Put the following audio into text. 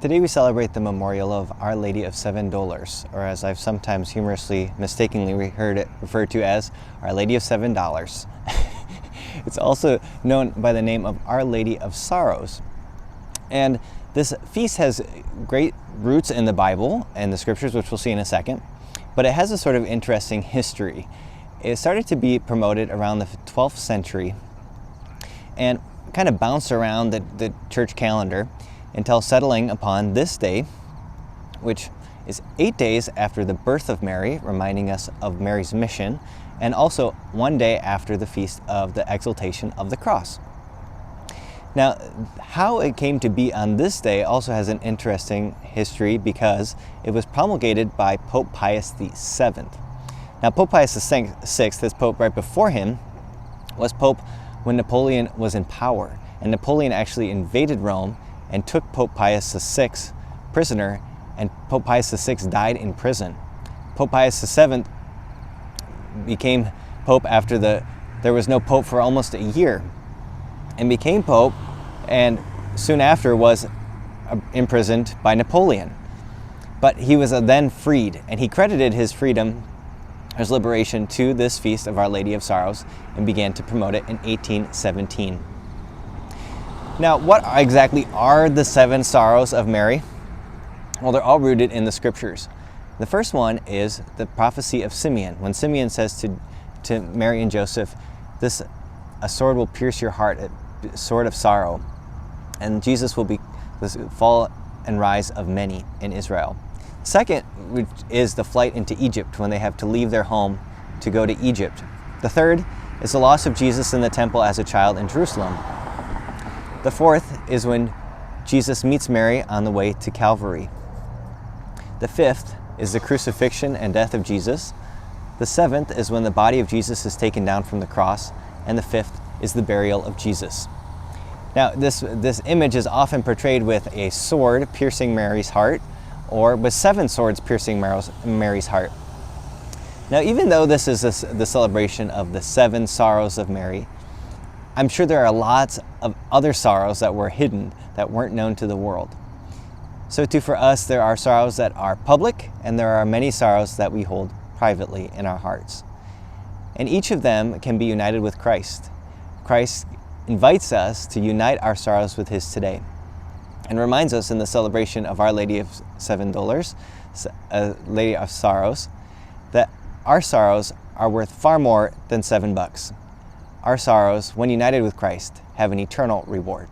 Today we celebrate the memorial of Our Lady of Seven Dolores, or as I've sometimes humorously, mistakenly heard it referred to as Our Lady of $7. It's also known by the name of Our Lady of Sorrows. And this feast has great roots in the Bible and the scriptures, which we'll see in a second, but it has a sort of interesting history. It started to be promoted around the 12th century and kind of bounced around the church calendar until settling upon this day, which is 8 days after the birth of Mary, reminding us of Mary's mission, and also 1 day after the feast of the exaltation of the cross. Now, how it came to be on this day also has an interesting history because it was promulgated by Pope Pius VII. Now, Pope Pius VI, this pope right before him, was pope when Napoleon was in power, and Napoleon actually invaded Rome and took Pope Pius VI prisoner, and Pope Pius VI died in prison. Pope Pius VII became pope after there was no pope for almost a year, and became pope, and soon after was imprisoned by Napoleon. But he was then freed, and he credited his freedom, his liberation, to this feast of Our Lady of Sorrows, and began to promote it in 1817. Now, what exactly are the 7 sorrows of Mary? Well, they're all rooted in the scriptures. The first one is the prophecy of Simeon, when Simeon says to Mary and Joseph, a sword will pierce your heart, a sword of sorrow, and Jesus will be the fall and rise of many in Israel. Second, which is the flight into Egypt, when they have to leave their home to go to Egypt. The third is the loss of Jesus in the temple as a child in Jerusalem. The fourth is when Jesus meets Mary on the way to Calvary. The fifth is the crucifixion and death of Jesus. The seventh is when the body of Jesus is taken down from the cross. And the fifth is the burial of Jesus. Now, this image is often portrayed with a sword piercing Mary's heart, or with 7 swords piercing Mary's heart. Now, even though this is the celebration of the 7 sorrows of Mary, I'm sure there are lots of other sorrows that were hidden, that weren't known to the world. So too for us, there are sorrows that are public, and there are many sorrows that we hold privately in our hearts. And each of them can be united with Christ. Christ invites us to unite our sorrows with His today, and reminds us in the celebration of Our Lady of Seven Dolores, Lady of Sorrows, that our sorrows are worth far more than $7. Our sorrows, when united with Christ, have an eternal reward.